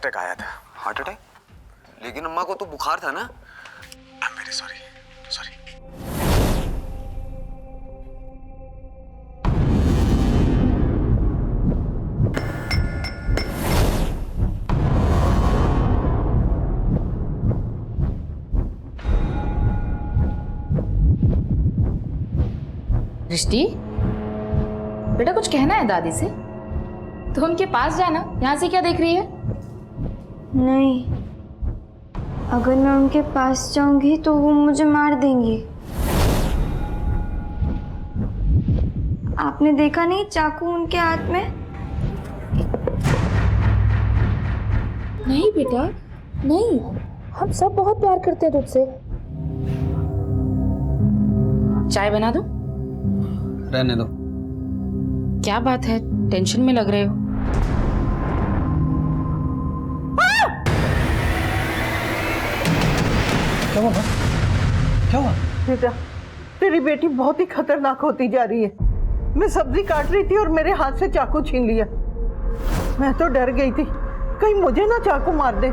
Attack आया था। Heart attack? लेकिन अम्मा को तो बुखार था ना। I am very sorry. Sorry. दृष्टि, बेटा कुछ कहना है दादी से तो उनके पास जाना, यहाँ से क्या देख रही है? नहीं, अगर मैं उनके पास जाऊंगी तो वो मुझे मार देंगी। आपने देखा नहीं चाकू उनके हाथ में? नहीं बेटा, नहीं, हम सब बहुत प्यार करते हैं तुझसे। चाय बना दो? रहने दो। क्या बात है, टेंशन में लग रहे हो? क्या हुआ? क्या हुआ? बेटा, तेरी बेटी बहुत ही खतरनाक होती जा रही है। मैं सब्जी काट रही थी और मेरे हाथ से चाकू छीन लिया। मैं तो डर गई थी, कहीं मुझे ना चाकू मार दे।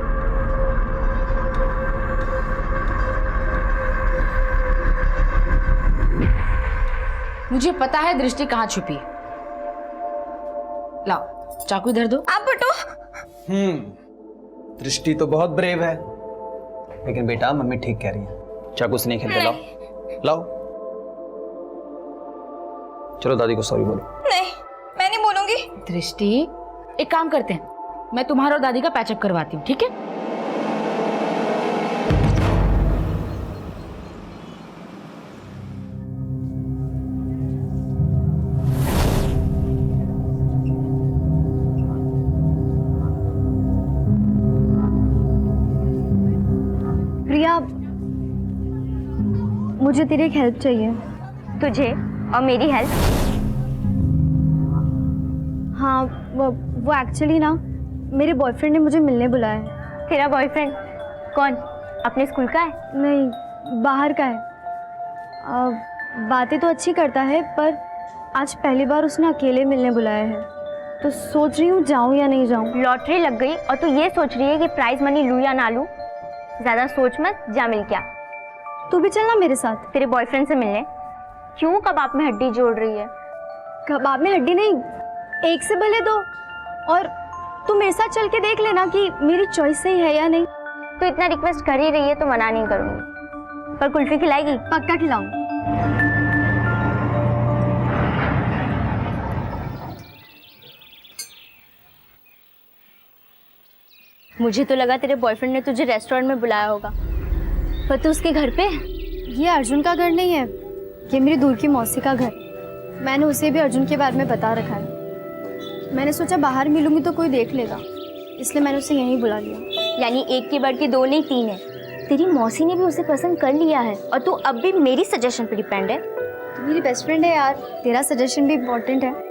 मुझे पता है दृष्टि कहाँ छुपी है। लाओ चाकू इधर दो। आप बटो। दृष्टि तो बहुत ब्रेव है, लेकिन बेटा मम्मी ठीक कह रही है, चाकू से नहीं खेलते। लाओ लाओ, चलो दादी को सॉरी बोलो। नहीं, मैं नहीं बोलूंगी। दृष्टि, एक काम करते हैं, मैं तुम्हारा और दादी का पैचअप करवाती हूँ, ठीक है? प्रिया, मुझे तेरी एक हेल्प चाहिए। तुझे और मेरी हेल्प? हाँ, वो एक्चुअली ना मेरे बॉयफ्रेंड ने मुझे मिलने बुलाया है। तेरा बॉयफ्रेंड कौन? अपने स्कूल का है? नहीं, बाहर का है। बातें तो अच्छी करता है, पर आज पहली बार उसने अकेले मिलने बुलाया है, तो सोच रही हूँ जाऊँ या नहीं जाऊँ। लॉटरी लग गई और तू ये सोच रही है कि प्राइज मनी लूँ या ना लूँ? ज़्यादा सोच मत, जा मिल क्या। तू भी चलना मेरे साथ। तेरे बॉयफ्रेंड से मिलने? क्यों कबाब में हड्डी जोड़ रही है? कबाब में हड्डी नहीं, एक से भले दो। और तू मेरे साथ चल के देख लेना कि मेरी चॉइस सही है या नहीं। तो इतना रिक्वेस्ट कर ही रही है तो मना नहीं करूँगी। पर कुल्फी खिलाएगी? पक्का खिलाऊंगी। मुझे तो लगा तेरे बॉयफ्रेंड ने तुझे रेस्टोरेंट में बुलाया होगा, पर तू उसके घर पे? ये अर्जुन का घर नहीं है, ये मेरी दूर की मौसी का घर। मैंने उसे भी अर्जुन के बारे में बता रखा है। मैंने सोचा बाहर मिलूंगी तो कोई देख लेगा, इसलिए मैंने उसे यहीं बुला लिया। यानी एक की बढ़ के दो नहीं तीन है। तेरी मौसी ने भी उसे पसंद कर लिया है और तू अब भी मेरी सजेशन पे डिपेंड है। तू मेरी बेस्ट फ्रेंड है यार, तेरा सजेशन भी इम्पोर्टेंट है।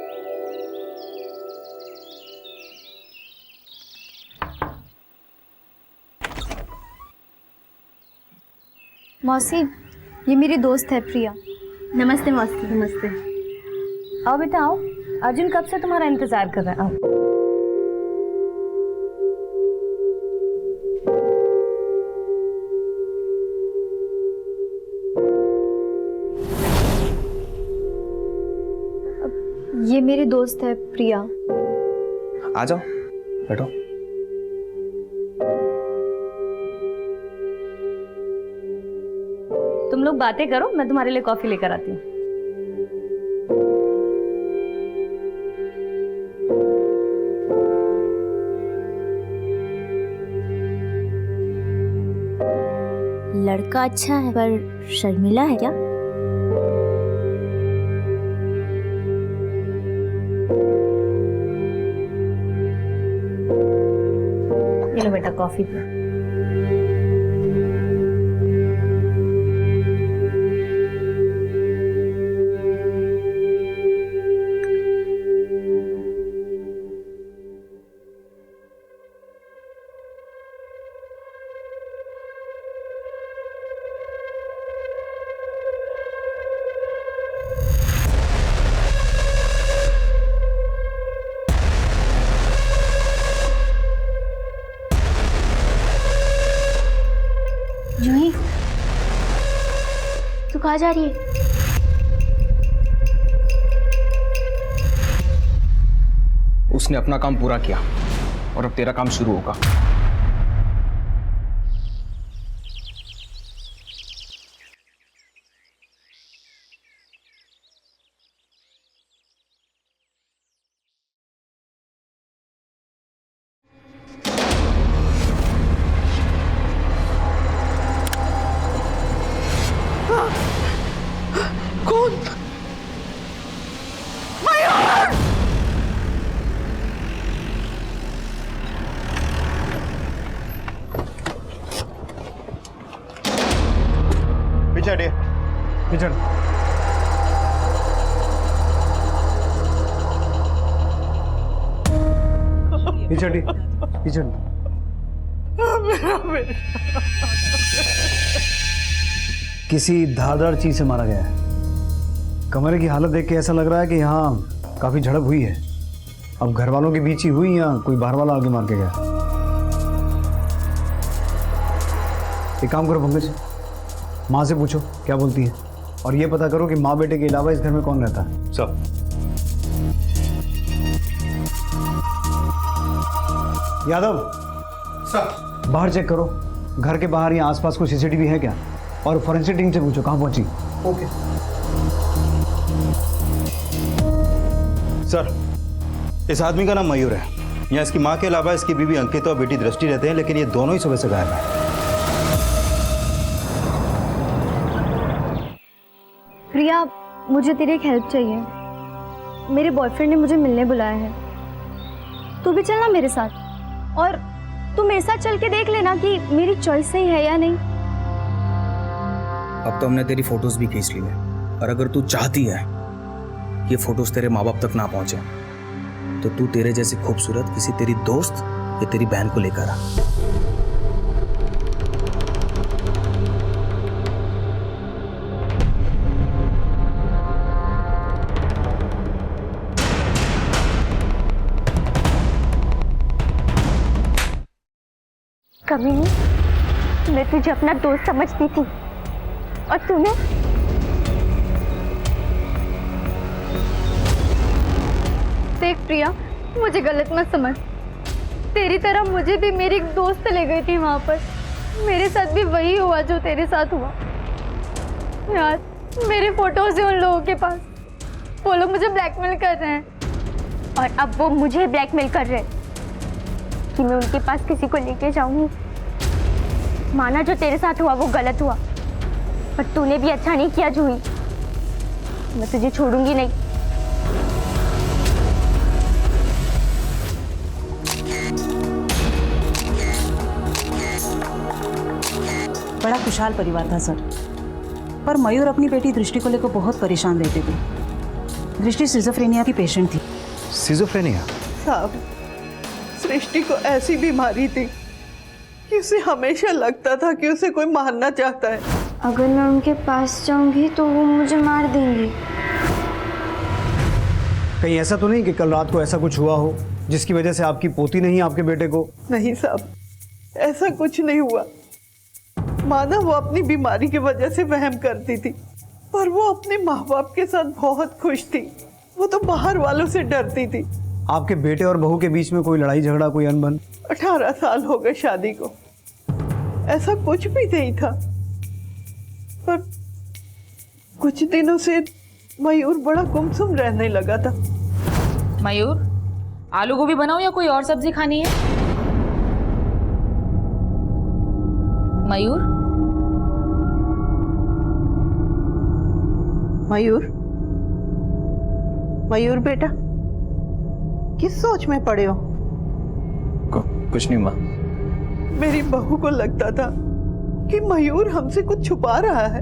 मौसी, ये मेरी दोस्त है प्रिया। नमस्ते मौसी। नमस्ते। आओ बेटा आओ, अर्जुन कब से तुम्हारा इंतजार कर रहा है। आओ। ये मेरी दोस्त है प्रिया। आ जाओ, बैठो। तुम लोग बातें करो, मैं तुम्हारे लिए कॉफी लेकर आती हूँ। लड़का अच्छा है पर शर्मिला है क्या? ये लो बेटा कॉफी पे। कहाँ जा रही है? उसने अपना काम पूरा किया और अब तेरा काम शुरू होगा। कौन? मयूर! पीछे हटिए। पीछे पीछे पीछे। किसी धारदार चीज से मारा गया है। कमरे की हालत देख के ऐसा लग रहा है कि यहाँ काफी झड़प हुई है। अब घर वालों के बीच ही हुई या कोई बाहर वाला आगे मार के गया? एक काम करो पंकज, माँ से पूछो क्या बोलती है, और ये पता करो कि माँ बेटे के अलावा इस घर में कौन रहता है। सर। यादव सर। बाहर चेक करो, घर के बाहर या आसपास कोई सीसीटीवी है क्या, और फॉरेंसिक टीम से पूछो कहाँ पहुंची। Okay sir. इस आदमी का नाम मयूर है। यहाँ इसकी माँ के अलावा इसकी बीवी अंकिता और बेटी दृष्टि रहते हैं, लेकिन ये दोनों ही सुबह से गायब हैं। प्रिया, मुझे तेरी एक हेल्प चाहिए। मेरे बॉयफ्रेंड ने मुझे मिलने बुलाया है, तू भी चलना मेरे साथ, और तू मेरे साथ चल के देख लेना कि मेरी चॉइस सही है या नहीं। अब तो हमने तेरी फोटोज भी खींच ली है, और अगर तू चाहती है कि ये फोटोज तेरे माँ बाप तक ना पहुंचे, तो तू तेरे जैसी खूबसूरत किसी तेरी दोस्त या तेरी बहन को लेकर आ। कभी नहीं, मैं तुझे अपना दोस्त समझती थी, और तूने देख प्रिया, मुझे गलत मत समझ। तेरी तरह मुझे भी मेरी एक दोस्त ले गई थी वहां पर। मेरे साथ भी वही हुआ जो तेरे साथ हुआ यार। मेरे फोटोज है उन लोगों के पास, वो लोग मुझे ब्लैकमेल कर रहे हैं। और अब वो मुझे ब्लैकमेल कर रहे कि मैं उनके पास किसी को लेके जाऊंगी। माना जो तेरे साथ हुआ वो गलत हुआ, पर तूने भी अच्छा नहीं किया जूही। मैं तुझे छोड़ूंगी नहीं। बड़ा खुशहाल परिवार था सर, पर मयूर अपनी बेटी दृष्टि को लेकर बहुत परेशान रहते थे। दृष्टि सिजोफ्रेनिया की पेशेंट थी। सिजोफ्रेनिया? साहब, सृष्टि को ऐसी बीमारी थी कि उसे हमेशा लगता था कि उसे कोई मारना चाहता है। अगर मैं उनके पास जाऊंगी तो वो मुझे मार देंगे। कहीं ऐसा तो नहीं कि कल रात को ऐसा कुछ हुआ हो जिसकी वजह से आपकी पोती नहीं आपके बेटे को? नहीं साहब, ऐसा कुछ नहीं हुआ। माना वो अपनी बीमारी की वजह से वहम करती थी, पर वो अपने माँ बाप के साथ बहुत खुश थी। वो तो बाहर वालों से डरती थी। आपके बेटे और बहू के बीच में कोई लड़ाई झगड़ा, कोई अनबन? 18 साल हो गए शादी को, ऐसा कुछ भी नहीं था। पर कुछ दिनों से मयूर बड़ा गुमसुम रहने लगा था। मयूर, आलू गोभी बनाओ या कोई और सब्जी खानी है? मयूर, मयूर, मयूर बेटा, किस सोच में पड़े हो? कुछ नहीं माँ। मेरी बहू को लगता था कि मयूर हमसे कुछ छुपा रहा है।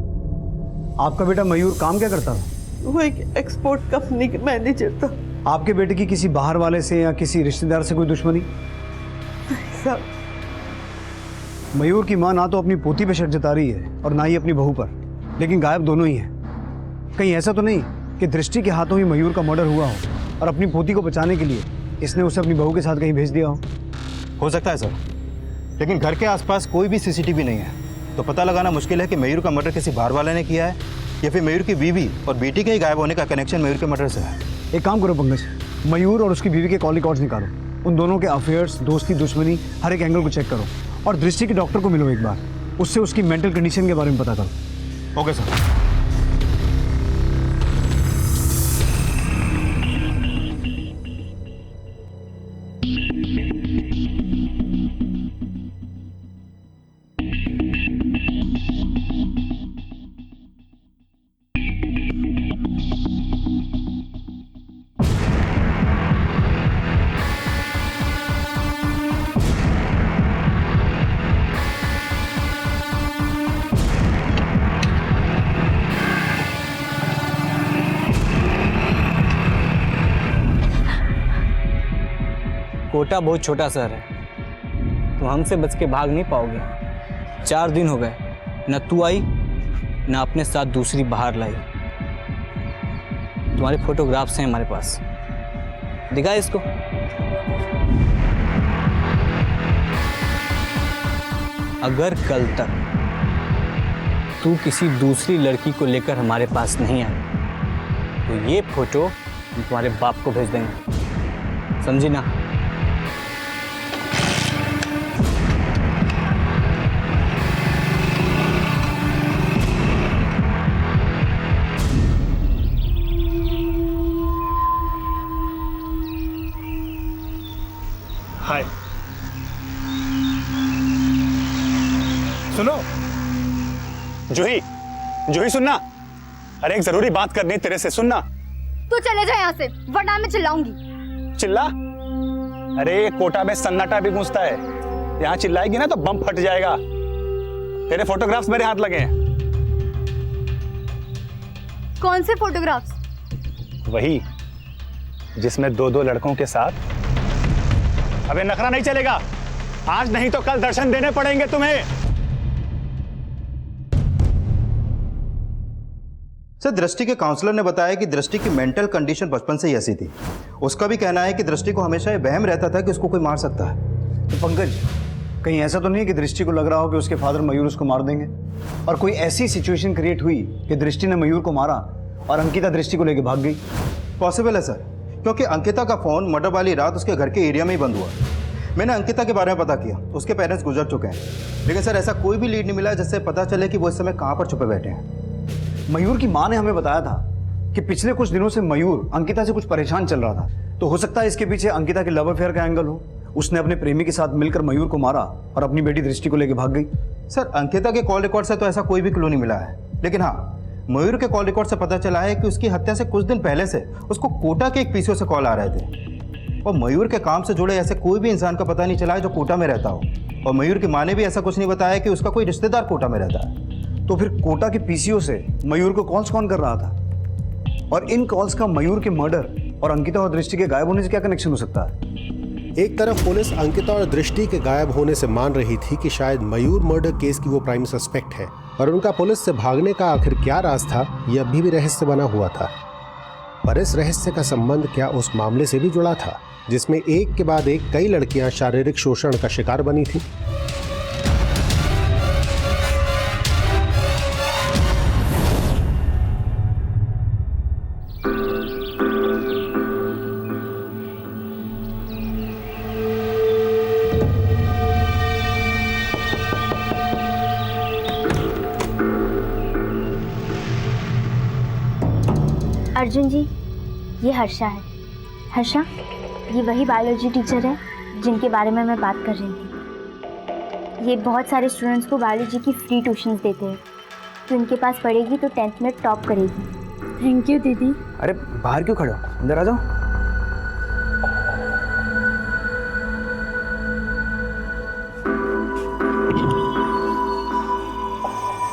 आपका बेटा मयूर काम क्या करता था? वो एक एक्सपोर्ट कंपनी के मैनेजर था। आपके बेटे की किसी बाहर वाले से या किसी रिश्तेदार से कोई दुश्मनी? साहब, मयूर की माँ ना तो अपनी पोती पे शक जता रही है और ना ही अपनी बहू पर, लेकिन गायब दोनों ही हैं। कहीं ऐसा तो नहीं कि दृष्टि के हाथों ही मयूर का मर्डर हुआ हो और अपनी पोती को बचाने के लिए इसने उसे अपनी बहू के साथ कहीं भेज दिया हो सकता है सर, लेकिन घर के आसपास कोई भी सीसीटीवी नहीं है, तो पता लगाना मुश्किल है कि मयूर का मर्डर किसी बाहर वाले ने किया है या फिर मयूर की बीवी और बेटी के ही गायब होने का कनेक्शन मयूर के मर्डर से है? एक काम करो पंकज, मयूर और उसकी बीवी के कॉल रिकॉर्ड्स निकालो, उन दोनों के अफेयर्स, दोस्ती, दुश्मनी, हर एक एंगल को चेक करो और दृष्टि के डॉक्टर को मिलो एक बार, उससे उसकी मेंटल कंडीशन के बारे में पता करो। Okay sir. कोटा बहुत छोटा शहर है, तो हमसे बच के भाग नहीं पाओगे। 4 दिन हो गए, न तू आई न अपने साथ दूसरी बाहर लाई। तुम्हारे फोटोग्राफ्स हैं हमारे पास, दिखा इसको। अगर कल तक तू किसी दूसरी लड़की को लेकर हमारे पास नहीं आई तो ये फोटो हम तुम्हारे बाप को भेज देंगे, समझी ना? हाय, सुनो जूही, जूही सुनना। अरे एक जरूरी बात करनी है तेरे से, सुनना। तू चले जा यहाँ से, वरना मैं चिल्लाऊंगी। चिल्ला? अरे कोटा में सन्नाटा भी गूंजता है, यहाँ चिल्लाएगी ना तो बम फट जाएगा। तेरे फोटोग्राफ्स मेरे हाथ लगे हैं। कौन से फोटोग्राफ्स? वही जिसमें 2-2 लड़कों के साथ। अबे नखरा नहीं चलेगा, आज नहीं तो कल दर्शन देने पड़ेंगे तुम्हें। सर, दृष्टि के काउंसलर ने बताया कि दृष्टि की मेंटल कंडीशन बचपन से ही ऐसी थी। उसका भी कहना है कि दृष्टि को हमेशा ये वहम रहता था कि उसको कोई मार सकता है। तो पंकज, कहीं ऐसा तो नहीं है कि दृष्टि को लग रहा हो कि उसके फादर मयूर उसको मार देंगे और कोई ऐसी सिचुएशन क्रिएट हुई कि दृष्टि ने मयूर को मारा और अंकिता दृष्टि को लेकर भाग गई? पॉसिबल है सर, क्योंकि अंकिता का फोन मर्डर वाली रात उसके घर के एरिया में ही बंद हुआ। मैंने अंकिता के बारे में पता किया, उसके पेरेंट्स गुजर चुके हैं, लेकिन सर ऐसा कोई भी लीड नहीं मिला जिससे पता चले कि वो इस समय कहाँ पर छुपे बैठे हैं। मयूर की माँ ने हमें बताया था कि पिछले कुछ दिनों से मयूर अंकिता से कुछ परेशान चल रहा था, तो हो सकता है इसके पीछे अंकिता के लव अफेयर का एंगल हो। उसने अपने प्रेमी के साथ मिलकर मयूर को मारा और अपनी बेटी दृष्टि को लेकर भाग गई। सर, अंकिता के कॉल रिकॉर्ड से तो ऐसा कोई भी क्लू नहीं मिला है, लेकिन हाँ, मयूर के कॉल रिकॉर्ड से पता चला है कि उसकी हत्या से कुछ दिन पहले से उसको कोटा के एक पीसीओ से कॉल आ रहे थे और मयूर के काम से जुड़े ऐसे कोई भी इंसान का पता नहीं चला है जो कोटा में रहता हो। और मयूर की माँ ने भी ऐसा कुछ नहीं बताया कि उसका कोई रिश्तेदार कोटा में रहता है। तो फिर कोटा के पीसीओ से मयूर को कॉल्स कौन कर रहा था? और इन कॉल्स का मयूर के मर्डर और अंकिता और दृष्टि के गायब होने से क्या कनेक्शन हो सकता है? एक तरफ पुलिस अंकिता और दृष्टि के गायब होने से मान रही थी कि शायद मयूर मर्डर केस की वो प्राइम सस्पेक्ट है, और उनका पुलिस से भागने का आखिर क्या राज था, यह अभी भी रहस्य बना हुआ था। पर इस रहस्य का संबंध क्या उस मामले से भी जुड़ा था जिसमें एक के बाद एक कई लड़कियां शारीरिक शोषण का शिकार बनी थी? अर्जुन जी, ये हर्षा है। हर्षा, ये वही बायोलॉजी टीचर है जिनके बारे में मैं बात कर रही थी। ये बहुत सारे स्टूडेंट्स को बायोलॉजी की फ्री ट्यूशन्स देते हैं, तो इनके पास पढ़ेगी तो 10th में टॉप करेगी। थैंक यू दीदी। अरे बाहर क्यों खड़े हो, अंदर आ जाओ।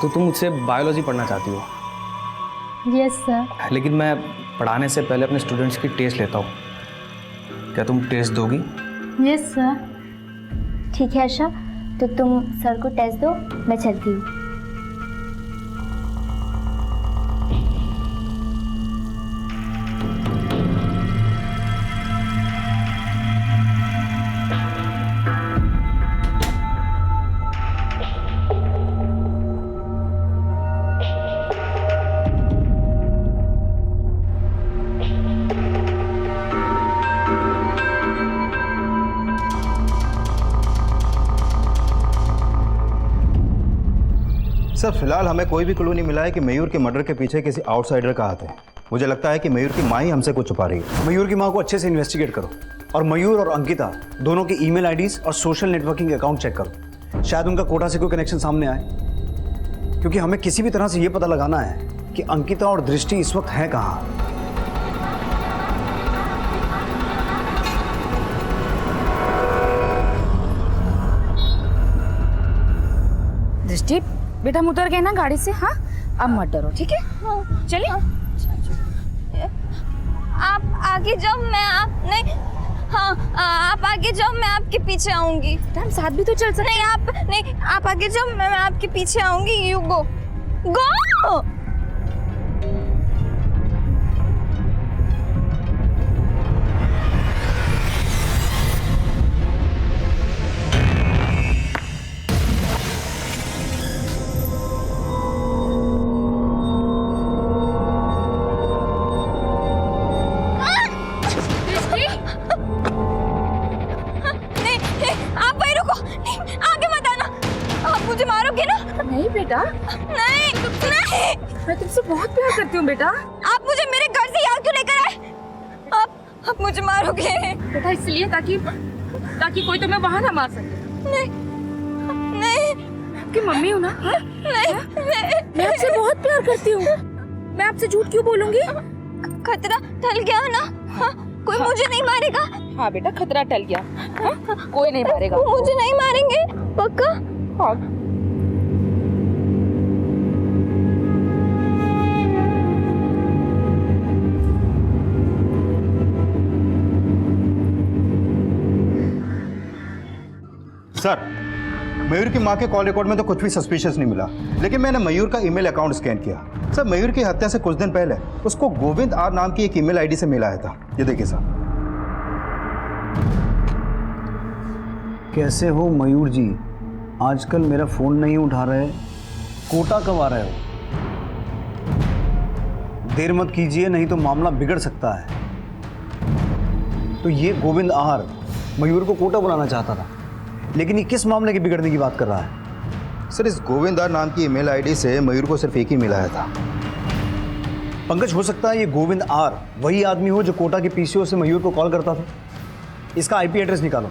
तो तुम मुझसे बायोलॉजी पढ़ना चाहती हो? Yes sir. लेकिन मैं पढ़ाने से पहले अपने स्टूडेंट्स की टेस्ट लेता हूँ, क्या तुम टेस्ट दोगी? Yes sir. ठीक है हर्षा, तो तुम सर को टेस्ट दो, मैं चलती हूँ। सर फिलहाल हमें कोई भी क्लू नहीं मिला है कि मयूर के मर्डर के पीछे किसी आउटसाइडर का हाथ है। मुझे लगता है कि मयूर की माँ ही हमसे कुछ छुपा रही है। मयूर की माँ को अच्छे से इन्वेस्टिगेट करो और मयूर और अंकिता दोनों के ईमेल आईडीज और सोशल नेटवर्किंग अकाउंट चेक करो। शायद उनका कोटा से कोई कनेक्शन सामने आए, क्योंकि हमें किसी भी तरह से ये पता लगाना है कि अंकिता और दृष्टि इस वक्त है कहाँ। दृष्टि बेटा हम उतर गए ना गाड़ी से। हाँ अब मत डरो, ठीक है? चलिए। आप आगे जाओ, मैं आप नहीं। हाँ आप आगे जाओ, मैं आपके पीछे आऊंगी। हम साथ भी तो चल सकते। नहीं आप आगे जाओ, मैं आपके पीछे आऊंगी। यू गो गो। नहीं बेटा, नहीं मैं तुमसे बहुत प्यार करती हूँ बेटा। आप मुझे मेरे घर से यहाँ क्यों लेकर आए? आप मुझे मारोगे? बेटा इसलिए ताकि कोई तुम्हें वहाँ ना मार सके। नहीं आपकी मम्मी हो ना? हाँ? मैं आपसे बहुत प्यार करती हूँ। मैं आपसे झूठ क्यों बोलूंगी? खतरा टल गया ना? हाँ? कोई मुझे नहीं मारेगा? हाँ बेटा खतरा टल गया। हाँ? कोई नहीं मारेगा। वो मुझे नहीं मारेंगे पक्का? हाँ। सर मयूर की माँ के कॉल रिकॉर्ड में तो कुछ भी सस्पिशियस नहीं मिला, लेकिन मैंने मयूर का ईमेल अकाउंट स्कैन किया। सर मयूर की हत्या से कुछ दिन पहले उसको गोविंद आर नाम की एक ईमेल आईडी से मिला आया था। ये देखिए सर। कैसे हो मयूर जी? आजकल मेरा फोन नहीं उठा रहे, कोटा कब आ रहे हो? देर मत कीजिए, नहीं तो मामला बिगड़ सकता है। तो ये गोविंद आर मयूर को कोटा बुलाना चाहता था, लेकिन ये किस मामले के बिगड़ने की बात कर रहा है? सर इस गोविंद आर नाम की ईमेल आईडी से मयूर को सिर्फ एक ही मिला था। पंकज, हो सकता है ये गोविंद आर वही आदमी हो जो कोटा के पीसीओ से मयूर को कॉल करता था। इसका आईपी एड्रेस निकालो।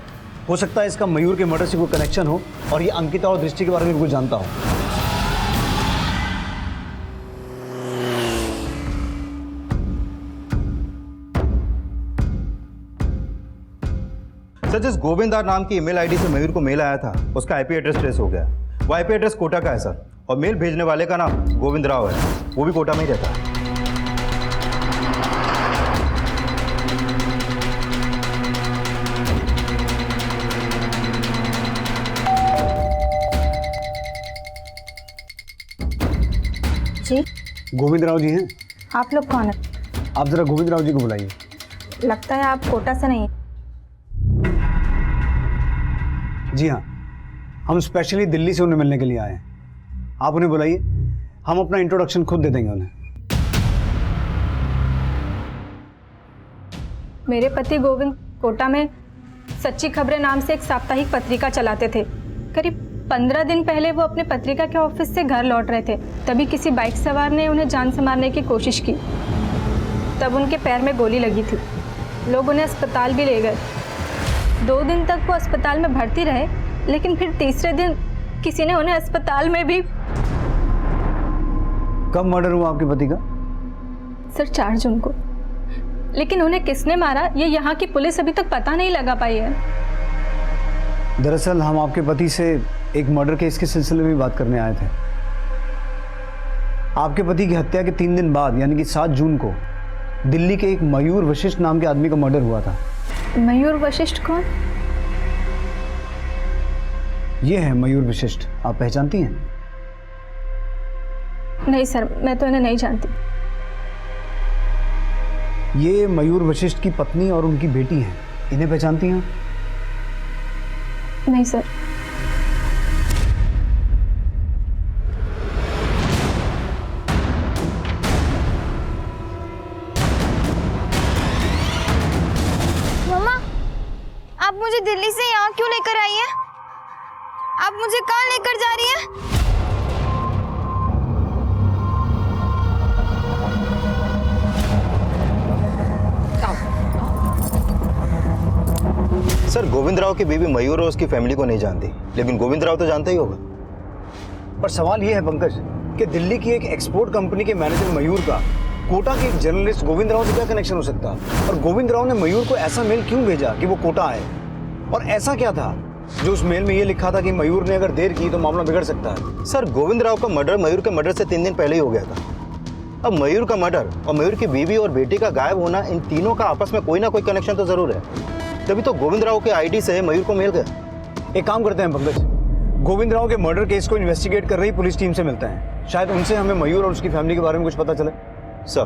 हो सकता है इसका मयूर के मर्डर से कोई कनेक्शन हो और ये अंकिता और दृष्टि के बारे में कुछ जानता हो। सर जिस गोविंद आर नाम की ईमेल आईडी से मयूर को मेल आया था उसका आईपी एड्रेस ट्रेस हो गया। वो आईपी एड्रेस कोटा का है सर, और मेल भेजने वाले का नाम गोविंद राव है, वो भी कोटा में ही रहता है। जी गोविंद राव जी हैं? आप लोग कौन है? आप जरा गोविंद राव जी को बुलाइए। लगता है आप कोटा से नहीं। जी हाँ, हम स्पेशली दिल्ली से उन्हें मिलने के लिए आए हैं। आप उन्हें बुलाइए, हम अपना इंट्रोडक्शन खुद दे देंगे उन्हें। मेरे पति गोविंद कोटा में सच्ची खबरें नाम से एक साप्ताहिक पत्रिका चलाते थे। करीब 15 दिन पहले वो अपने पत्रिका के ऑफिस से घर लौट रहे थे, तभी किसी बाइक सवार ने उन्हें जान से मारने की कोशिश की। तब उनके पैर में गोली लगी थी। लोग उन्हें अस्पताल भी ले गए। 2 दिन तक वो अस्पताल में भर्ती रहे, लेकिन फिर तीसरे दिन किसी ने उन्हें अस्पताल में भी। कब मर्डर हुआ आपके पति का? सर 4 जून को। लेकिन उन्हें किसने मारा ये यहाँ की पुलिस अभी तक पता नहीं लगा पाई है। दरअसल हम आपके पति से एक मर्डर केस के सिलसिले में बात करने आए थे। आपके पति की हत्या के 3 दिन बाद यानी कि 7 जून को दिल्ली के एक मयूर वशिष्ठ नाम के आदमी का मर्डर हुआ था। मयूर वशिष्ठ कौन? ये है मयूर वशिष्ठ, आप पहचानती हैं? नहीं सर, मैं तो इन्हें नहीं जानती। ये मयूर वशिष्ठ की पत्नी और उनकी बेटी हैं, इन्हें पहचानती हैं? नहीं सर। मम्मा, आप मुझे दिल्ली से यहाँ क्यों लेकर आई हैं? आप मुझे कहाँ लेकर जा रही हैं? सर गोविंद राव की बीवी मयूर और उसकी फैमिली को नहीं जानती, लेकिन गोविंद राव तो जानता ही होगा। पर सवाल ये है पंकज कि दिल्ली की एक एक्सपोर्ट कंपनी के मैनेजर मयूर का कोटा के एक जर्नलिस्ट गोविंद राव से क्या कनेक्शन हो सकता है? और गोविंद राव ने मयूर को ऐसा मेल क्यों भेजा कि वो कोटा आए? और ऐसा क्या था जो उस मेल में ये लिखा था कि मयूर ने अगर देर की तो मामला बिगड़ सकता है? सर गोविंद राव का मर्डर मयूर के मर्डर से 3 दिन पहले ही हो गया था। अब मयूर का मर्डर और मयूर की बीवी और बेटी का गायब होना, इन तीनों का आपस में कोई ना कोई कनेक्शन तो जरूर है। तभी तो गोविंद राव के आईडी से मयूर को मेल गया। एक काम करते हैं पंकज, गोविंद राव के मर्डर केस को इन्वेस्टिगेट कर रही पुलिस टीम से मिलते हैं, शायद उनसे हमें मयूर और उसकी फैमिली के बारे में कुछ पता चले। सर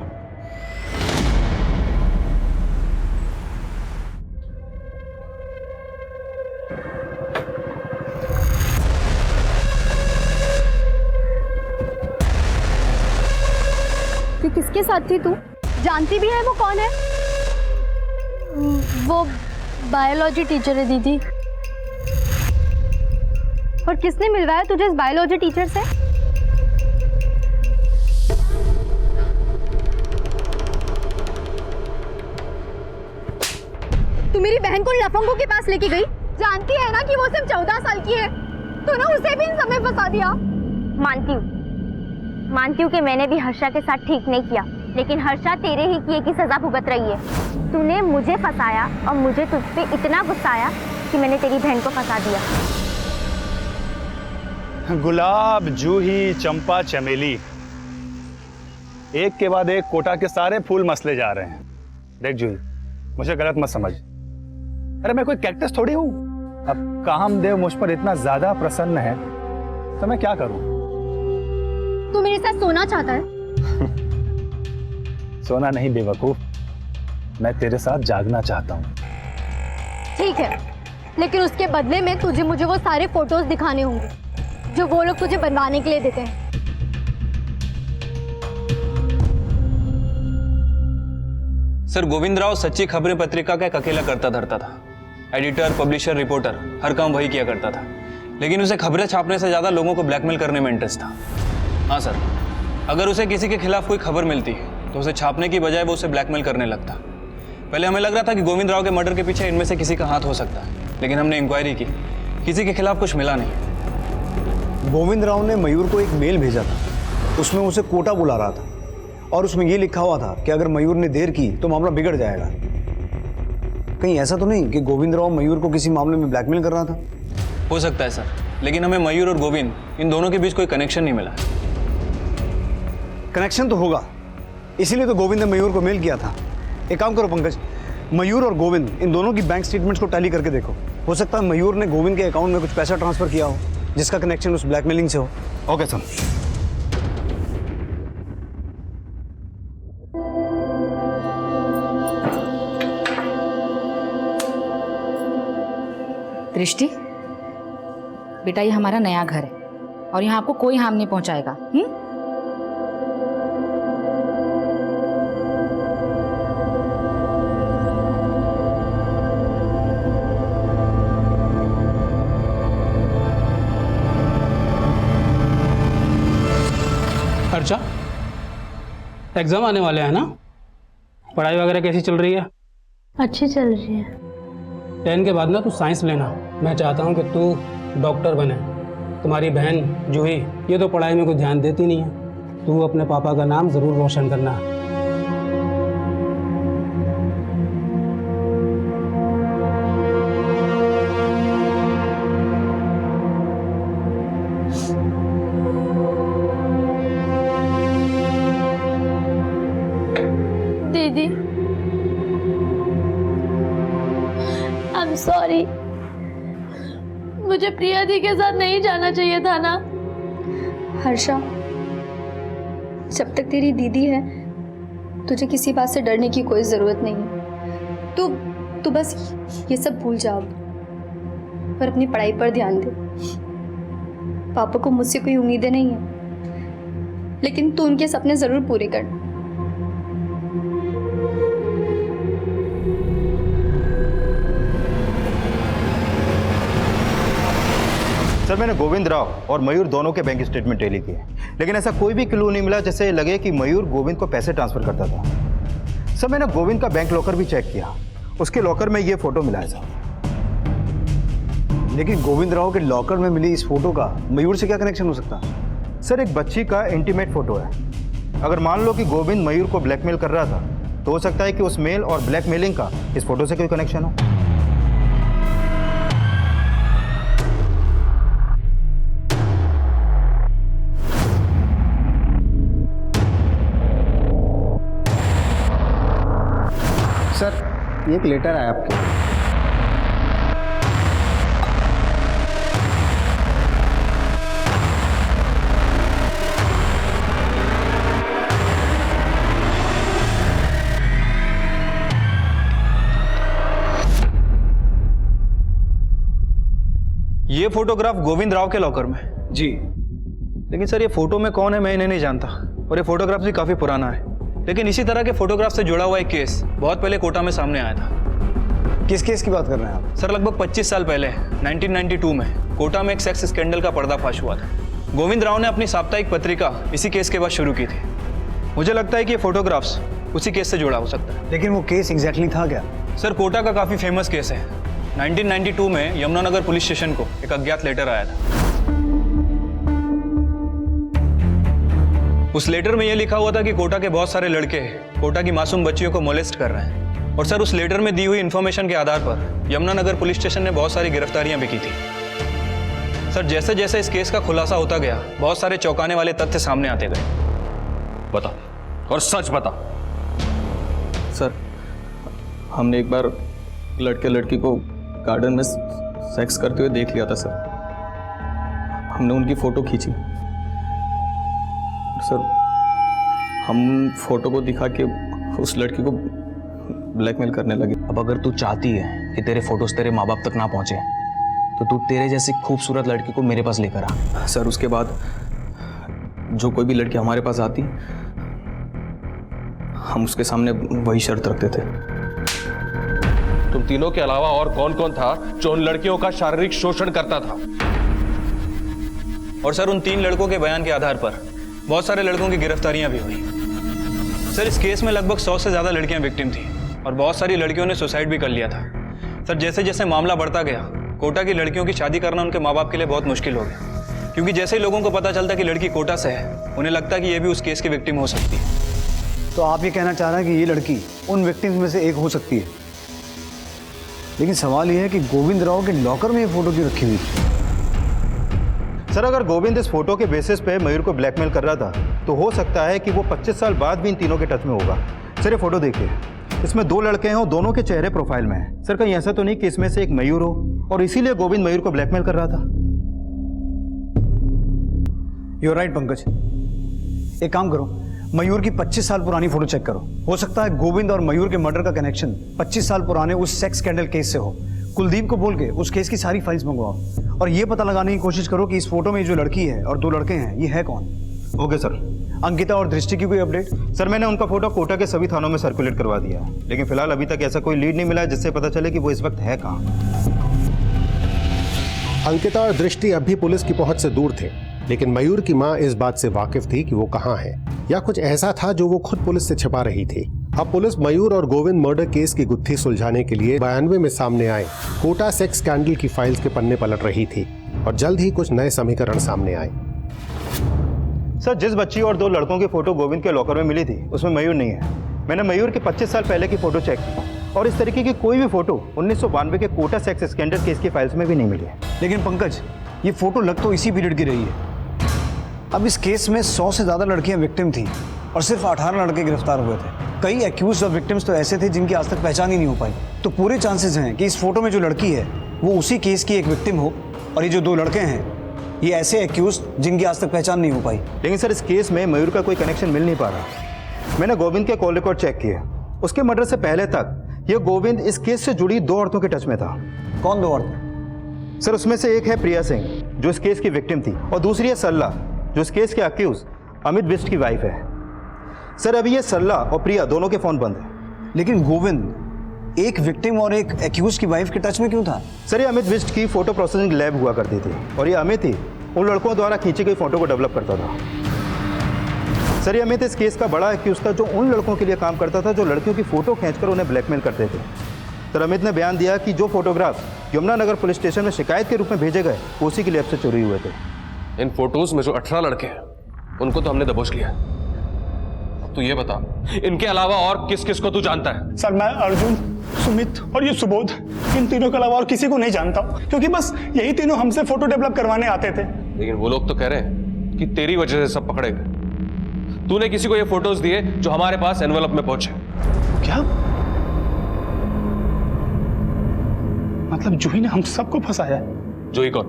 कि किसके साथ थी तू? जानती भी है वो कौन है? वो बायोलॉजी टीचर है दीदी। और किसने मिलवाया तुझे इस बायोलॉजी टीचर से? तू मेरी बहन को लफंगों के पास लेके गई। जानती है ना कि वो सिर्फ 14 साल की है। तूने उसे भी इन समय फंसा दिया। मानती हूँ कि मैंने भी हर्षा के साथ ठीक नहीं किया, लेकिन हर्षा तेरे ही किए की सजा भुगत रही है। तूने मुझे फंसाया और मुझे तुझ पे इतना गुस्सा आया कि मैंने तेरी बहन को फंसा दिया। गुलाब, जूही, चंपा, चमेली, एक के बाद एक कोटा के सारे फूल मसले जा रहे हैं। देख जूही, मुझे गलत मत समझ। अरे मैं कोई कैक्टस थोड़ी हूं। अब कामदेव मुझ पर इतना ज्यादा प्रसन्न है तो मैं क्या करूं? तू मेरे साथ सोना चाहता है? सोना नहीं बेवकूफ, मैं तेरे साथ जागना चाहता हूं। ठीक है, लेकिन उसके बदले में तुझे मुझे वो सारे फोटोज दिखाने होंगे जो वो लोग तुझे बनवाने के लिए देते हैं। सर गोविंद राव सच्ची खबरें पत्रिका का एक अकेला करता धरता था। एडिटर, पब्लिशर, रिपोर्टर, हर काम वही किया करता था, लेकिन उसे खबरें छापने से ज्यादा लोगों को ब्लैकमेल करने में इंटरेस्ट था। हाँ सर, अगर उसे किसी के खिलाफ कोई खबर मिलती तो उसे छापने की बजाय वो उसे ब्लैकमेल करने लगता। पहले हमें लग रहा था कि गोविंद राव के मर्डर के पीछे इनमें से किसी का हाथ हो सकता है, लेकिन हमने इंक्वायरी की, किसी के खिलाफ कुछ मिला नहीं। गोविंद राव ने मयूर को एक मेल भेजा था, उसमें उसे कोटा बुला रहा था और उसमें ये लिखा हुआ था कि अगर मयूर ने देर की तो मामला बिगड़ जाएगा। कहीं ऐसा तो नहीं कि गोविंद राव मयूर को किसी मामले में ब्लैकमेल कर रहा था? हो सकता है सर, लेकिन हमें मयूर और गोविंद इन दोनों के बीच कोई कनेक्शन नहीं मिला। कनेक्शन तो होगा, इसीलिए तो गोविंद ने मयूर को मेल किया था। एक काम करो पंकज, मयूर और गोविंद इन दोनों की बैंक स्टेटमेंट्स को टैली करके देखो। हो सकता है मयूर ने गोविंद के अकाउंट में कुछ पैसा ट्रांसफर किया हो जिसका कनेक्शन उस ब्लैकमेलिंग से हो। Okay sir. दृष्टि, बेटा ये हमारा नया घर है और यहाँ आपको कोई हार्म नहीं पहुंचाएगा। हर्षा, एग्जाम आने वाले हैं ना? पढ़ाई वगैरह कैसी चल रही है? अच्छी चल रही है। 10 के बाद ना तू साइंस लेना। मैं चाहता हूँ कि तू डॉक्टर बने। तुम्हारी बहन जूही ये तो पढ़ाई में कुछ ध्यान देती नहीं है। तू अपने पापा का नाम ज़रूर रोशन करना। दीदी, आई एम सॉरी। मुझे प्रिया दी के साथ नहीं जाना चाहिए था ना। हर्षा, जब तक तेरी दीदी है तुझे किसी बात से डरने की कोई ज़रूरत नहीं है। तू बस ये सब भूल जा और अपनी पढ़ाई पर ध्यान दे। पापा को मुझसे कोई उम्मीदें नहीं है, लेकिन तू उनके सपने ज़रूर पूरे कर। सर मैंने गोविंद राव और मयूर दोनों के बैंक स्टेटमेंट टैली किए, लेकिन ऐसा कोई भी क्लू नहीं मिला जैसे लगे कि मयूर गोविंद को पैसे ट्रांसफर करता था। सर मैंने गोविंद का बैंक लॉकर भी चेक किया, उसके लॉकर में ये फोटो मिला है सर। लेकिन गोविंद राव के लॉकर में मिली इस फोटो का मयूर से क्या कनेक्शन हो सकता है? सर एक बच्ची का इंटीमेट फोटो है। अगर मान लो कि गोविंद मयूर को ब्लैकमेल कर रहा था तो हो सकता है कि उस मेल और ब्लैकमेलिंग का इस फोटो से कोई कनेक्शन हो। सर ये एक लेटर आया आपके। ये फोटोग्राफ गोविंद राव के लॉकर में जी। लेकिन सर ये फोटो में कौन है मैं इन्हें नहीं जानता, और ये फोटोग्राफ भी काफी पुराना है। लेकिन इसी तरह के फोटोग्राफ से जुड़ा हुआ एक केस बहुत पहले कोटा में सामने आया था। किस केस की बात कर रहे हैं आप? सर लगभग 25 साल पहले 1992 में कोटा में एक सेक्स स्कैंडल का पर्दाफाश हुआ था। गोविंद राव ने अपनी साप्ताहिक पत्रिका इसी केस के बाद शुरू की थी। मुझे लगता है कि ये फोटोग्राफ्स उसी केस से जुड़ा हो सकता है। लेकिन वो केस एग्जैक्टली था क्या? सर कोटा का काफी फेमस केस है। 1992 में यमुनानगर पुलिस स्टेशन को एक अज्ञात लेटर आया था। उस लेटर में यह लिखा हुआ था कि कोटा के बहुत सारे लड़के कोटा की मासूम बच्चियों को मोलेस्ट कर रहे हैं। और सर उस लेटर में दी हुई इंफॉर्मेशन के आधार पर यमुनानगर पुलिस स्टेशन ने बहुत सारी गिरफ्तारियां भी की थी। सर जैसे जैसे इस केस का खुलासा होता गया बहुत सारे चौंकाने वाले तथ्य सामने आते गए। बता और सच बता। सर हमने एक बार लड़के लड़की को गार्डन में सेक्स करते हुए देख लिया था सर। हमने उनकी फोटो खींची। सर हम फोटो को दिखा के उस लड़की को ब्लैकमेल करने लगे। अब अगर तू चाहती है कि तेरे फोटोज तेरे माँ बाप तक ना पहुंचे तो तू तेरे जैसी खूबसूरत लड़की को मेरे पास लेकर आ। सर उसके बाद जो कोई भी लड़की हमारे पास आती हम उसके सामने वही शर्त रखते थे। तुम तीनों के अलावा और कौन कौन था जो उन लड़कियों का शारीरिक शोषण करता था? और सर उन 3 लड़कों के बयान के आधार पर बहुत सारे लड़कों की गिरफ्तारियां भी हुई। सर इस केस में लगभग 100 से ज्यादा लड़कियां विक्टिम थी और बहुत सारी लड़कियों ने सुसाइड भी कर लिया था। सर जैसे जैसे मामला बढ़ता गया कोटा की लड़कियों की शादी करना उनके माँ बाप के लिए बहुत मुश्किल हो गया, क्योंकि जैसे ही लोगों को पता चलता कि लड़की कोटा से है उन्हें लगता कि ये भी उस केस की विक्टिम हो सकती है। तो आप ये कहना चाह रहे हैं कि ये लड़की उन विक्टिम्स में से एक हो सकती है। लेकिन सवाल ये है कि गोविंद राव के लॉकर में ये फोटो क्यों रखी हुई थी? सर अगर गोविंद इस फोटो के बेसिस पे मयूर को ब्लैकमेल कर रहा था तो हो सकता है कि वो 25 साल बाद भी इन तीनों के टच में होगा। सर ये फोटो देखिए, इसमें 2 लड़के हैं और दोनों के चेहरे प्रोफाइल में हैं। सर कहीं ऐसा तो नहीं कि इसमें से एक मयूर हो और इसीलिए गोविंद मयूर को ब्लैकमेल कर रहा था? You are right Pankaj. एक काम करो, मयूर की 25 साल पुरानी फोटो चेक करो। हो सकता है गोविंद और मयूर के मर्डर का कनेक्शन 25 साल पुराने उस सेक्स स्कैंडल केस से हो। कुलदीप को बोल के उस केस की सारी फाइल्स मंगवाओ और ये पता लगाने की कोशिश करो कि इस फोटो में जो लड़की है और 2 लड़के हैं ये है कौन। Okay sir. अंकिता और दृष्टि की कोई अपडेट? सर मैंने उनका फोटो कोटा के सभी थानों में सर्कुलेट करवा दिया है, लेकिन फिलहाल अभी तक ऐसा कोई लीड नहीं मिला है जिससे पता चले कि वो इस वक्त है कहाँ। अंकिता और दृष्टि अब भी पुलिस की पहुंच से दूर थे, लेकिन मयूर की मां इस बात से वाकिफ थी कि वो कहाँ है, या कुछ ऐसा था जो वो खुद पुलिस से छिपा रही थी। अब पुलिस मयूर और गोविंद मर्डर केस की गुत्थी सुलझाने के लिए 92 में सामने आए कोटा सेक्स स्कैंडल की फाइल्स के पन्ने पलट रही थी और जल्द ही कुछ नए समीकरण सामने आए। सर जिस बच्ची और 2 लड़कों की फोटो गोविंद के लॉकर में मिली थी उसमें मयूर नहीं है। मैंने मयूर के 25 साल पहले की फोटो चेक की और इस तरीके की कोई भी फोटो 1992 के कोटा सेक्स स्कैंडल केस की फाइल्स में भी नहीं मिली है। लेकिन पंकज ये फोटो लग तो इसी पीरियड की रही है। अब इस केस में 100 से ज़्यादा लड़कियां विक्टिम थी और सिर्फ 18 लड़के गिरफ्तार हुए थे। कई एक्यूज और विक्टिम्स तो ऐसे थे जिनकी आज तक पहचान ही नहीं हो पाई। तो पूरे चांसेस हैं कि इस फोटो में जो लड़की है वो उसी केस की एक विक्टिम हो और ये जो 2 लड़के हैं ये ऐसे एक्यूज जिनकी आज तक पहचान नहीं हो पाई। लेकिन सर इस केस में मयूर का कोई कनेक्शन मिल नहीं पा रहा। मैंने गोविंद के कॉल रिकॉर्ड चेक किए, उसके मर्डर से पहले तक ये गोविंद इस केस से जुड़ी 2 औरतों के टच में था। कौन 2 औरतें? सर उसमें से एक है प्रिया सिंह जो इस केस की विक्टिम थी और दूसरी है सरला जो इस केस के अक्यूज अमित बिष्ट की वाइफ है। सर अभी ये सरला और प्रिया दोनों के फोन बंद हैं। लेकिन गोविंद एक विक्टिम और एक एक्यूज की वाइफ के टच में क्यों था? सर ये अमित बिष्ट की फोटो प्रोसेसिंग लैब हुआ करती थी और ये अमित ही उन लड़कों द्वारा खींची गई फोटो को डेवलप करता था। सर ये अमित इस केस का बड़ा एक्यूज था जो उन लड़कों के लिए काम करता था जो लड़कियों की फोटो खींचकर उन्हें ब्लैकमेल करते थे। सर अमित ने बयान दिया कि जो फोटोग्राफ यमुनानगर पुलिस स्टेशन में शिकायत के रूप में भेजे गए उसी की लैब से चोरी हुए थे। इन फोटोज में जो 18 लड़के हैं उनको तो हमने दबोच लिया। अब तू ये बता, इनके अलावा और किस किस को तू जानता है? सर मैं अर्जुन, सुमित और ये सुबोध, इन तीनों के अलावा और किसी को नहीं जानता हूं, क्योंकि बस यही तीनों हमसे फोटो डेवलप करवाने आते थे। लेकिन वो लोग तो कह रहे हैं कि तेरी वजह से सब पकड़े गए। तूने किसी को ये फोटोज दिए जो हमारे पास एनवेलप में पहुंचे। क्या मतलब जूही ने हम सबको फंसाया? जूही कौन?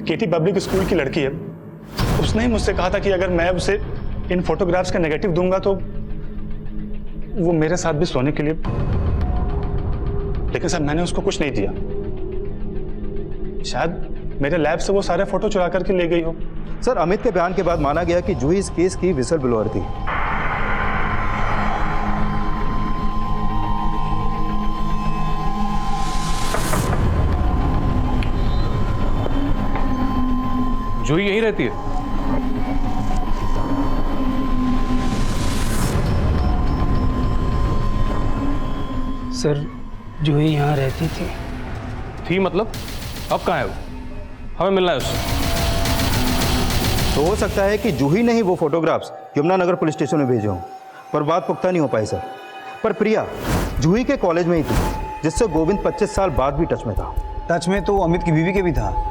केटी पब्लिक स्कूल की लड़की है। उसने ही मुझसे कहा था कि अगर मैं उसे इन फोटोग्राफ्स का नेगेटिव दूंगा तो वो मेरे साथ भी सोने के लिए, लेकिन सर मैंने उसको कुछ नहीं दिया। शायद मेरे लैब से वो सारे फोटो चुरा करके ले गई हो। सर अमित के बयान के बाद माना गया कि जूही इस केस की विसल ब्लोअर थी। जूही यहीं रहती है? सर जूही यहाँ रहती थी मतलब? अब कहाँ है वो? हमें मिलना है उससे। तो हो सकता है कि जूही ने ही वो फोटोग्राफ्स यमुनानगर पुलिस स्टेशन में भेजे हों, पर बात पुख्ता नहीं हो पाई सर। पर प्रिया जूही के कॉलेज में ही थी, जिससे गोविंद 25 साल बाद भी टच में था। टच में तो अमित की बीवी के भी था।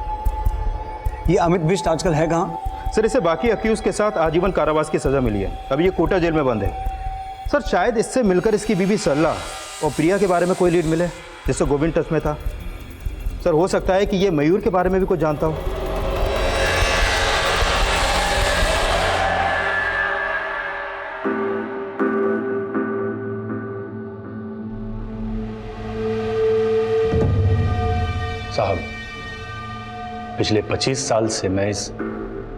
ये अमित बिष्ट आजकल है कहाँ? सर इसे बाकी अक्यूज के साथ आजीवन कारावास की सजा मिली है। अभी ये कोटा जेल में बंद है। सर शायद इससे मिलकर इसकी बीवी सरला और प्रिया के बारे में कोई लीड मिले, जिससे गोविंद टच में था। सर हो सकता है कि ये मयूर के बारे में भी कुछ जानता हो। साहब पिछले 25 साल से मैं इस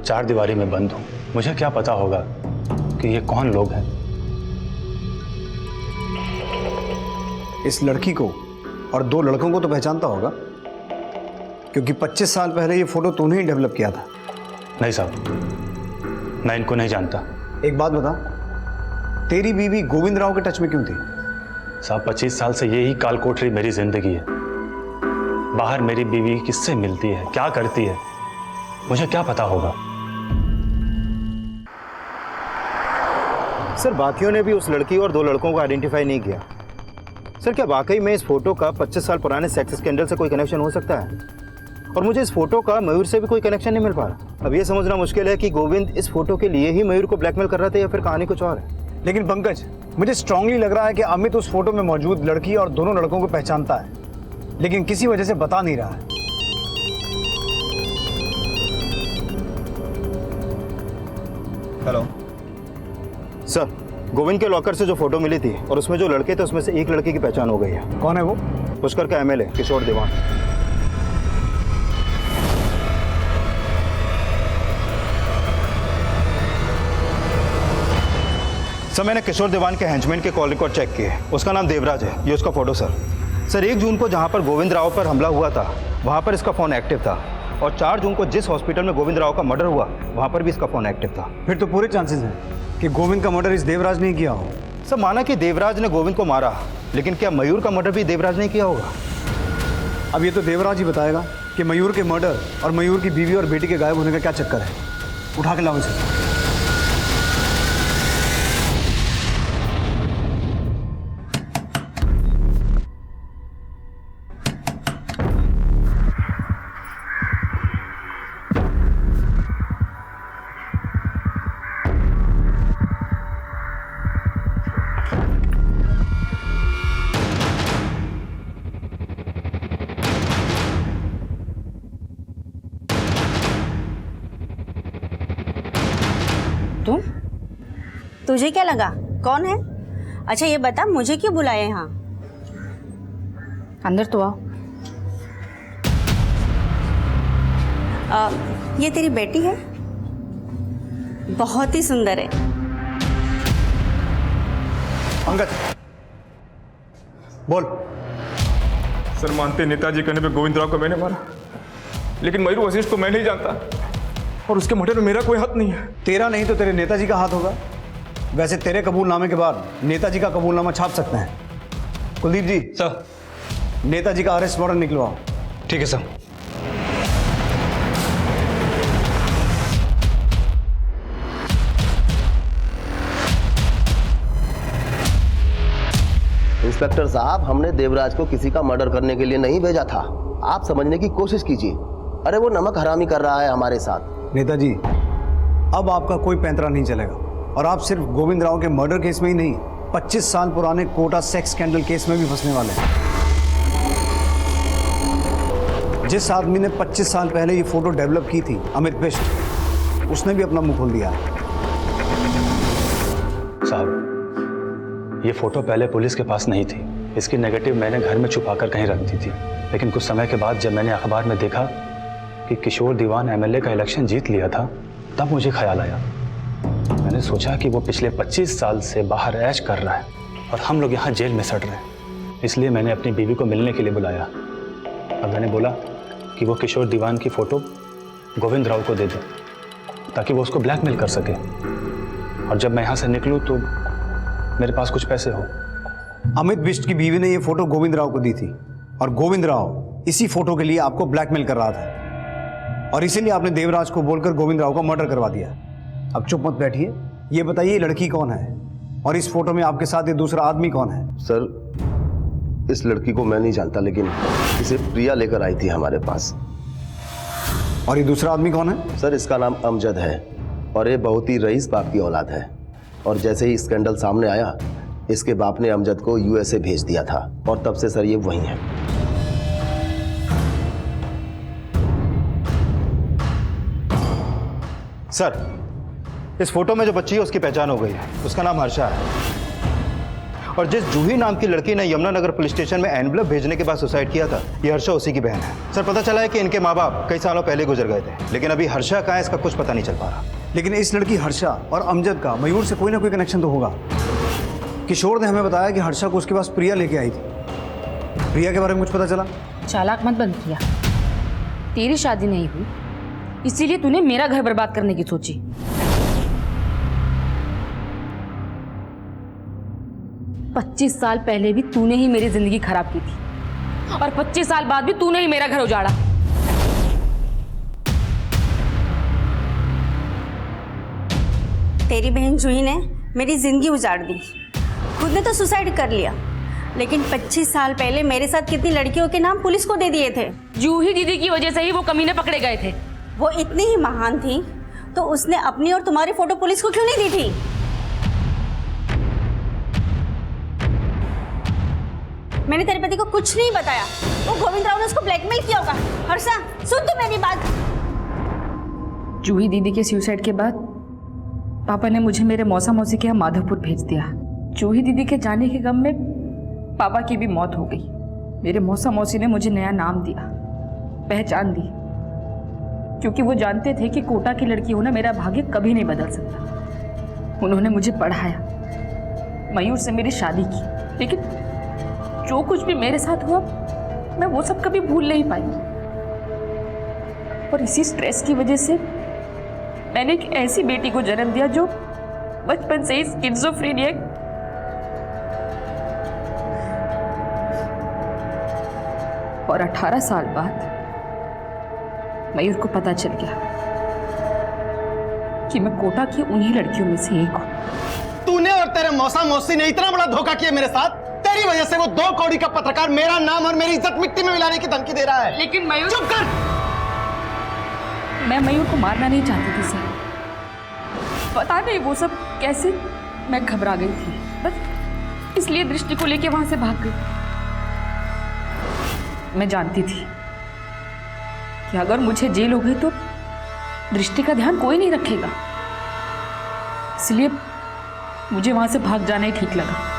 चार दीवारी में बंद हूं। मुझे क्या पता होगा कि ये कौन लोग हैं। इस लड़की को और 2 लड़कों को तो पहचानता होगा, क्योंकि 25 साल पहले ये फोटो तूने ही डेवलप किया था। नहीं साहब, मैं इनको नहीं जानता। एक बात बता, तेरी बीवी गोविंद राव के टच में क्यों थी? साहब 25 साल से यही काल कोठरी मेरी जिंदगी है। बाहर मेरी बीवी किससे मिलती है, क्या करती है, मुझे क्या पता होगा। सर बाकियों ने भी उस लड़की और 2 लड़कों को आइडेंटिफाई नहीं किया। सर क्या वाकई में इस फोटो का 25 साल पुराने सेक्स स्कैंडल से कोई कनेक्शन हो सकता है? और मुझे इस फोटो का मयूर से भी कोई कनेक्शन नहीं मिल पा रहा। अब ये समझना मुश्किल है कि गोविंद इस फोटो के लिए ही मयूर को ब्लैकमेल कर रहा था या फिर कहानी कुछ और है। लेकिन पंकज, मुझे स्ट्रांगली लग रहा है कि अमित उस फोटो में मौजूद लड़की और दोनों लड़कों को पहचानता है, लेकिन किसी वजह से बता नहीं रहा है। हेलो सर, गोविंद के लॉकर से जो फोटो मिली थी और उसमें जो लड़के थे उसमें से एक लड़के की पहचान हो गई है। कौन है वो? पुष्कर का एमएलए किशोर देवान। सर मैंने किशोर देवान के हेंचमैन के कॉल रिकॉर्ड चेक किए। उसका नाम देवराज है, ये उसका फोटो सर। सर 1 जून को जहां पर गोविंद राव पर हमला हुआ था वहां पर इसका फ़ोन एक्टिव था, और 4 जून को जिस हॉस्पिटल में गोविंद राव का मर्डर हुआ वहां पर भी इसका फ़ोन एक्टिव था। फिर तो पूरे चांसेस हैं कि गोविंद का मर्डर इस देवराज ने किया हो। सर माना कि देवराज ने गोविंद को मारा, लेकिन क्या मयूर का मर्डर भी देवराज ने किया होगा? अब ये तो देवराज ही बताएगा कि मयूर के मर्डर और मयूर की बीवी और बेटी के गायब होने का क्या चक्कर है। उठा के लाओ इसे। तुम? तुझे क्या लगा कौन है? अच्छा ये बता, मुझे क्यों बुलाया यहाँ? अंदर तो आओ। ये तेरी बेटी है? बहुत ही सुंदर है। पंकज बोल। सर मानते नेताजी कहने पे गोविंद राव को मैंने मारा, लेकिन मयूर वशिष्ठ को मैं नहीं जानता और उसके मर्डर में मेरा कोई हाथ नहीं है। तेरा नहीं तो तेरे नेताजी का हाथ होगा। वैसे तेरे कबूलनामे के बाद नेताजी का कबूलनामा छाप सकते हैं। कुलदीप जी सर, नेताजी का अरेस्ट वारंट निकलवाओ। ठीक है सर। इंस्पेक्टर साहब, हमने देवराज को किसी का मर्डर करने के लिए नहीं भेजा था। आप समझने की कोशिश कीजिए। अरे वो नमक हरामी कर रहा है हमारे साथ। नेताजी, अब आपका कोई पैंतरा नहीं चलेगा, और आप सिर्फ गोविंद राव के मर्डर केस में ही नहीं, 25 साल पुराने कोटा सेक्स स्कैंडल केस में भी फंसने वाले हैं। जिस आदमी ने 25 साल पहले ये फोटो डेवलप की थी, अमित बिष्ट, उसने भी अपना मुंह खोल दिया। साहब, ये फोटो पहले पुलिस के पास नहीं थी। इसकी नेगेटिव मैंने घर में छुपाकर कहीं रख दी थी, लेकिन कुछ समय के बाद जब मैंने अखबार में देखा कि किशोर दीवान एमएलए का इलेक्शन जीत लिया था, तब मुझे ख्याल आया। मैंने सोचा कि वो पिछले 25 साल से बाहर ऐश कर रहा है और हम लोग यहाँ जेल में सड़ रहे हैं। इसलिए मैंने अपनी बीवी को मिलने के लिए बुलाया और मैंने बोला कि वो किशोर दीवान की फोटो गोविंद राव को दे दे, ताकि वो उसको ब्लैकमेल कर सके। और जब मैं यहाँ से निकलूँ तो मेरे पास कुछ पैसे हो। अमित बिष्ट की बीवी ने ये फोटो गोविंद राव को दी थी, और गोविंद राव इसी फोटो के लिए आपको ब्लैकमेल कर रहा था, और इसीलिए आपने देवराज को बोलकर गोविंद राव का मर्डर करवा दिया। अब चुप मत बैठिए, ये बताइए ये लड़की कौन है, और इस फोटो में आपके साथ ये दूसरा आदमी कौन है? सर, इस लड़की को मैं नहीं जानता, लेकिन इसे प्रिया लेकर आई थी हमारे पास। और ये दूसरा आदमी कौन है? सर, इसका नाम अमजद है, और ये बहुत ही रईस बाप की औलाद है। और जैसे ही स्कैंडल सामने आया, इसके बाप ने अमजद को यूएसए भेज दिया था, और तब से सर ये वहीं है। सर, इस फोटो में जो बच्ची है उसकी पहचान हो गई है। उसका नाम हर्षा है, और जिस जूही नाम की लड़की ने यमुनानगर पुलिस स्टेशन में एनवलप भेजने के बाद सुसाइड किया था, ये हर्षा उसी की बहन है। सर, पता चला है कि इनके माँ बाप कई सालों पहले गुजर गए थे, लेकिन अभी हर्षा कहाँ है इसका कुछ पता नहीं चल पा रहा। लेकिन इस लड़की हर्षा और अमजद का मयूर से कोई ना कोई कनेक्शन तो होगा। किशोर ने हमें बताया कि हर्षा को उसके पास प्रिया लेके आई थी। प्रिया के बारे में कुछ पता चला? चालाक मत बन प्रिया, तेरी शादी नहीं हुई इसीलिए तूने मेरा घर बर्बाद करने की सोची। पच्चीस साल पहले भी तूने ही मेरी जिंदगी खराब की थी, और 25 साल बाद भी तूने ही मेरा घर उजाड़ा। तेरी बहन जूही ने मेरी जिंदगी उजाड़ दी। खुद ने तो सुसाइड कर लिया, लेकिन 25 साल पहले मेरे साथ कितनी लड़कियों के नाम पुलिस को दे दिए थे। जूही दीदी की वजह से ही वो कमीने पकड़े गए थे। वो इतनी ही महान थी तो उसने अपनी और तुम्हारी फोटो पुलिस को क्यों नहीं दी थी? मैंने तेरे पति को कुछ नहीं बताया। वो गोविंद राव ने उसको ब्लैकमेल किया होगा। हर्षा, सुन तो मेरी बात। जूही दीदी के सुसाइड के बाद पापा ने मुझे मेरे मौसा मौसी के यहाँ माधवपुर भेज दिया। जूही दीदी के जाने के गम में पापा की भी मौत हो गई। मेरे मौसा मौसी ने मुझे नया नाम दिया, पहचान दी, क्योंकि वो जानते थे कि कोटा की लड़की होना मेरा भाग्य कभी नहीं बदल सकता। उन्होंने मुझे पढ़ाया, मयूर से मेरी शादी की, लेकिन जो कुछ भी मेरे साथ हुआ मैं वो सब कभी भूल नहीं पाई। और इसी स्ट्रेस की वजह से मैंने एक ऐसी बेटी को जन्म दिया जो बचपन से ही स्किज़ोफ्रेनिया और 18 साल बाद मयूर को पता चल गया कि मैं कोटा की उन्हीं लड़कियों में से एक हूं। तूने और तेरे मौसा मौसी ने इतना बड़ा धोखा किया मेरे साथ। तेरी वजह से वो 2 कौड़ी का पत्रकार मेरा नाम और मेरी इज्जत मिट्टी में मिलाने की धमकी दे रहा है। लेकिन मयूर, चुप कर। मैं मयूर को मारना नहीं चाहती थी सर। पता नहीं वो सब कैसे मैं घबरा गई थी, बस इसलिए दृष्टि को लेके वहां से भाग गई। मैं जानती थी कि अगर मुझे जेल हो गई तो दृष्टि का ध्यान कोई नहीं रखेगा, इसलिए मुझे वहां से भाग जाना ही ठीक लगा।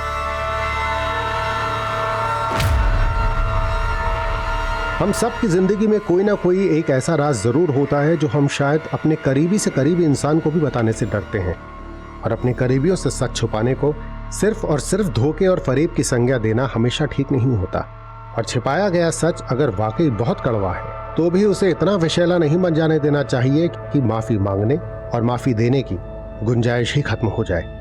हम सब की जिंदगी में कोई ना कोई एक ऐसा राज जरूर होता है जो हम शायद अपने करीबी से करीबी इंसान को भी बताने से डरते हैं, और अपने करीबियों से सच छुपाने को सिर्फ और सिर्फ धोखे और फरेब की संज्ञा देना हमेशा ठीक नहीं होता। और छिपाया गया सच अगर वाकई बहुत कड़वा है तो भी उसे इतना विषैला नहीं बन जाने देना चाहिए कि माफी मांगने और माफी देने की गुंजाइश ही खत्म हो जाए।